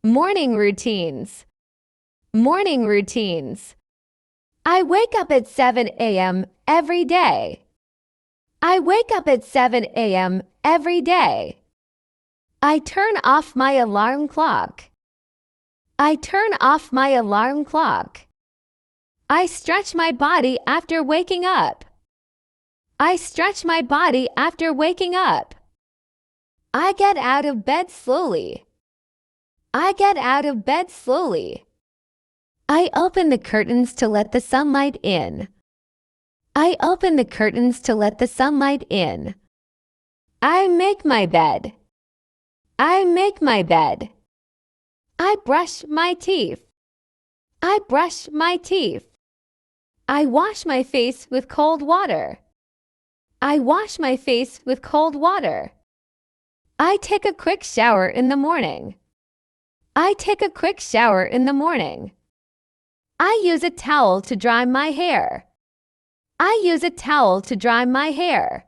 Morning routines. Morning routines. I wake up at 7 a.m. every day. I wake up at 7 a.m. every day. I turn off my alarm clock. I turn off my alarm clock. I stretch my body after waking up. I stretch my body after waking up. I get out of bed slowly. I get out of bed slowly. I open the curtains to let the sunlight in. I open the curtains to let the sunlight in. I make my bed. I make my bed. I brush my teeth. I brush my teeth. I wash my face with cold water. I wash my face with cold water. I take a quick shower in the morning. I take a quick shower in the morning. I use a towel to dry my hair. I use a towel to dry my hair.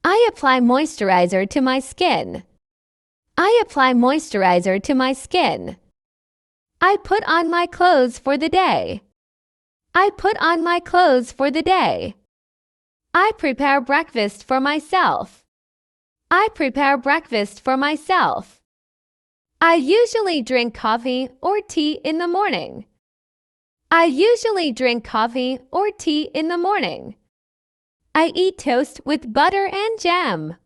I apply moisturizer to my skin. I apply moisturizer to my skin. I put on my clothes for the day. I put on my clothes for the day. I prepare breakfast for myself. I prepare breakfast for myself. I usually drink coffee or tea in the morning. I usually drink coffee or tea in the morning. I eat toast with butter and jam.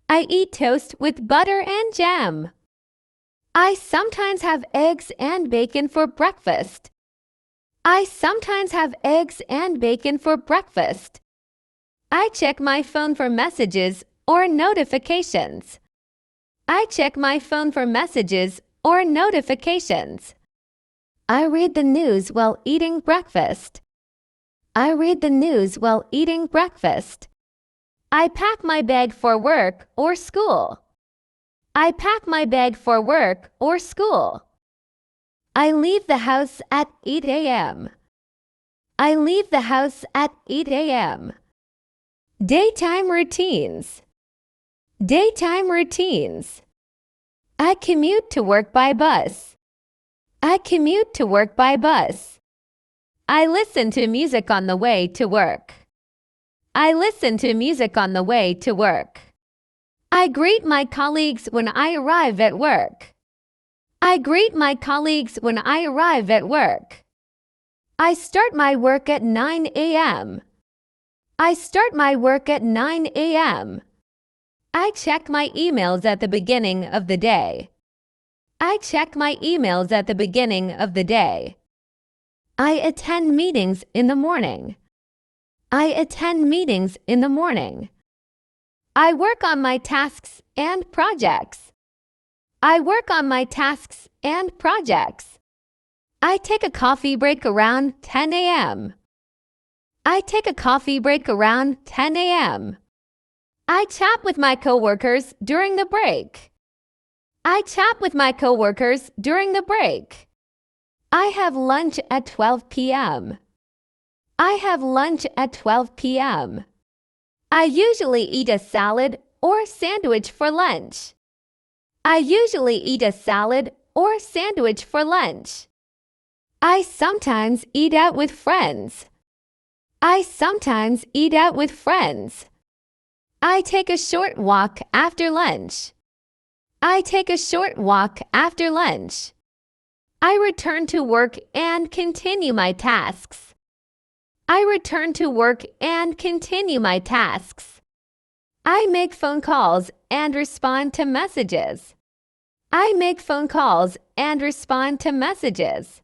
I eat toast with butter and jam. I sometimes have eggs and bacon for breakfast. I sometimes have eggs and bacon for breakfast. I check my phone for messages or notifications. I check my phone for messages or notifications. I read the news while eating breakfast. I read the news while eating breakfast. I pack my bag for work or school. I pack my bag for work or school. I leave the house at 8 a.m. I leave the house at 8 a.m. Daytime routines. Daytime routines. I commute to work by bus. I commute to work by bus. I listen to music on the way to work. I listen to music on the way to work. I greet my colleagues when I arrive at work. I greet my colleagues when I arrive at work. I start my work at 9 a.m. I start my work at 9 a.m. I check my emails at the beginning of the day. I check my emails at the beginning of the day. I attend meetings in the morning. I attend meetings in the morning. I work on my tasks and projects. I work on my tasks and projects. I take a coffee break around 10 a.m. I take a coffee break around 10 a.m. I chat with my coworkers during the break. I chat with my coworkers during the break. I have lunch at 12 p.m. I have lunch at 12 p.m. I usually eat a salad or sandwich for lunch. I usually eat a salad or sandwich for lunch. I sometimes eat out with friends. I sometimes eat out with friends. I take a short walk after lunch. I take a short walk after lunch. I return to work and continue my tasks. I return to work and continue my tasks. I make phone calls and respond to messages. I make phone calls and respond to messages.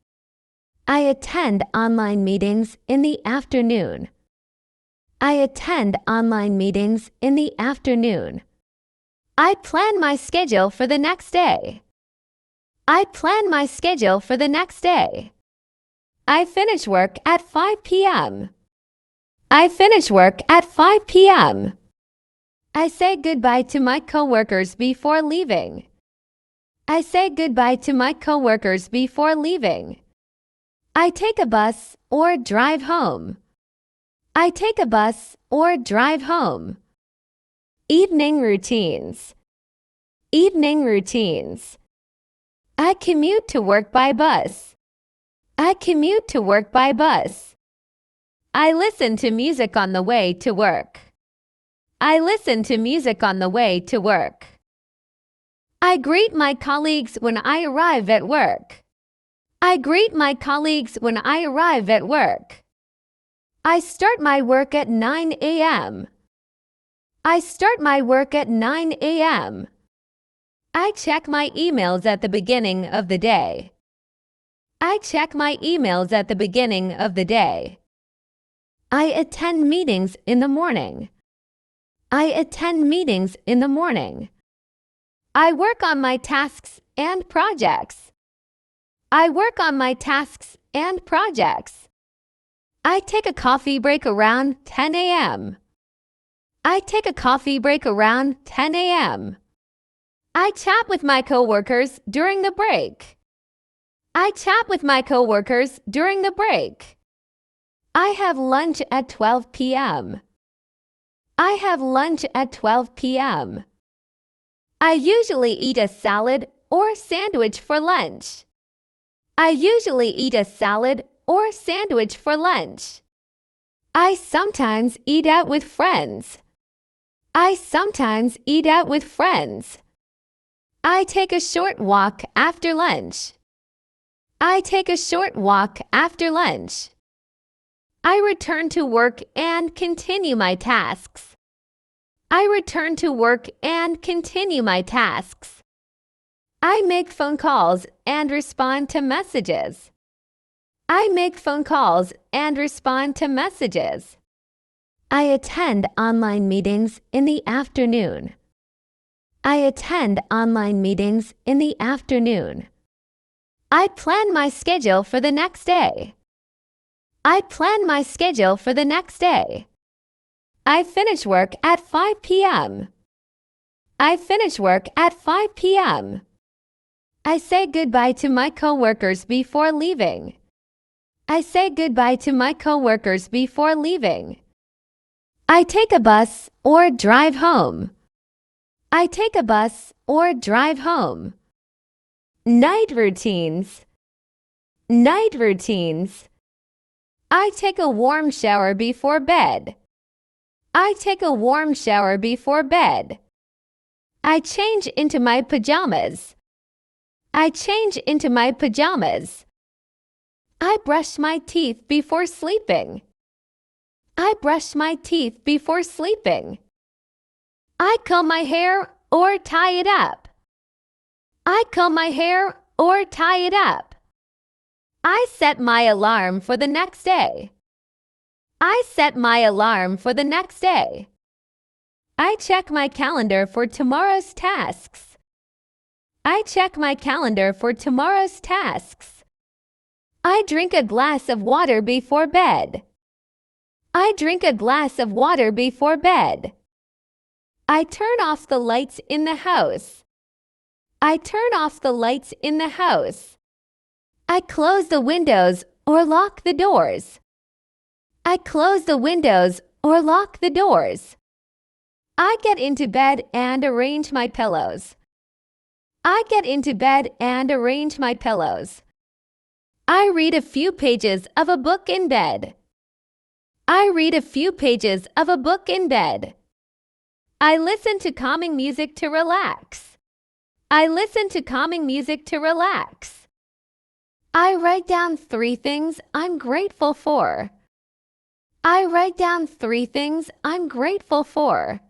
I attend online meetings in the afternoon. I attend online meetings in the afternoon. I plan my schedule for the next day. I plan my schedule for the next day. I finish work at 5 p.m. I finish work at 5 p.m. I say goodbye to my coworkers before leaving. I say goodbye to my coworkers before leaving. I take a bus or drive home. I take a bus or drive home. Evening routines. Evening routines. I commute to work by bus. I commute to work by bus. I listen to music on the way to work. I listen to music on the way to work. I greet my colleagues when I arrive at work. I greet my colleagues when I arrive at work. I start my work at 9 a.m. I start my work at 9 a.m. I check my emails at the beginning of the day. I check my emails at the beginning of the day. I attend meetings in the morning. I attend meetings in the morning. I work on my tasks and projects. I work on my tasks and projects. I take a coffee break around 10 a.m. I take a coffee break around 10 a.m. I chat with my coworkers during the break. I chat with my coworkers during the break. I have lunch at 12 p.m. I have lunch at 12 p.m. I usually eat a salad or sandwich for lunch. I usually eat a salad or sandwich for lunch. I sometimes eat out with friends. I sometimes eat out with friends. I take a short walk after lunch. I take a short walk after lunch. I return to work and continue my tasks. I return to work and continue my tasks. I make phone calls and respond to messages. I make phone calls and respond to messages. I attend online meetings in the afternoon. I attend online meetings in the afternoon. I plan my schedule for the next day. I plan my schedule for the next day. I finish work at 5 p.m. I finish work at 5 p.m. I say goodbye to my coworkers before leaving. I say goodbye to my coworkers before leaving. I take a bus or drive home. I take a bus or drive home. Night routines. Night routines. I take a warm shower before bed. I take a warm shower before bed. I change into my pajamas. I change into my pajamas. I brush my teeth before sleeping. I brush my teeth before sleeping. I comb my hair or tie it up. I comb my hair or tie it up. I set my alarm for the next day. I set my alarm for the next day. I check my calendar for tomorrow's tasks. I check my calendar for tomorrow's tasks. I drink a glass of water before bed. I drink a glass of water before bed. I turn off the lights in the house. I turn off the lights in the house. I close the windows or lock the doors. I close the windows or lock the doors. I get into bed and arrange my pillows. I get into bed and arrange my pillows. I read a few pages of a book in bed. I read a few pages of a book in bed. I listen to calming music to relax. I listen to calming music to relax. I write down 3 things I'm grateful for. I write down 3 things I'm grateful for.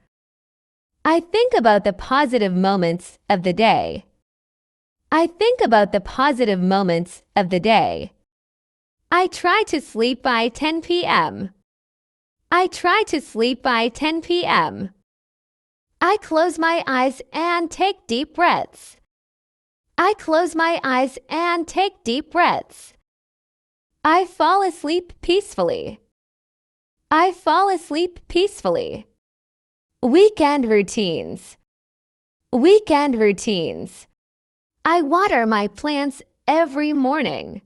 I think about the positive moments of the day. I think about the positive moments of the day. I try to sleep by 10 p.m. I try to sleep by 10 p.m. I close my eyes and take deep breaths. I close my eyes and take deep breaths. I fall asleep peacefully. I fall asleep peacefully. Weekend routines. Weekend routines. I water my plants every morning.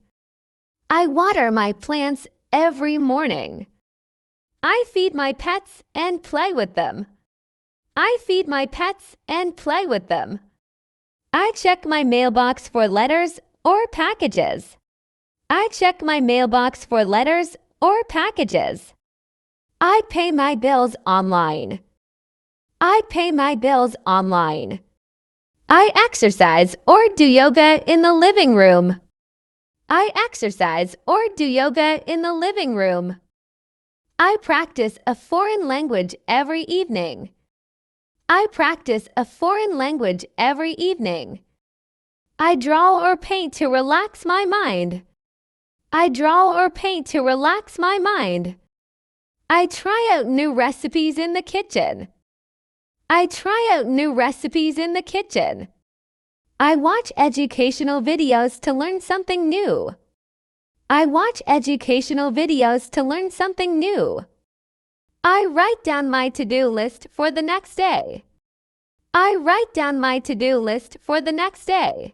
I water my plants every morning. I feed my pets and play with them. I feed my pets and play with them. I check my mailbox for letters or packages. I check my mailbox for letters or packages. I pay my bills online. I pay my bills online. I exercise or do yoga in the living room. I exercise or do yoga in the living room. I practice a foreign language every evening. I practice a foreign language every evening. I draw or paint to relax my mind. I draw or paint to relax my mind. I try out new recipes in the kitchen. I try out new recipes in the kitchen. I watch educational videos to learn something new. I watch educational videos to learn something new. I write down my to-do list for the next day. I write down my to-do list for the next day.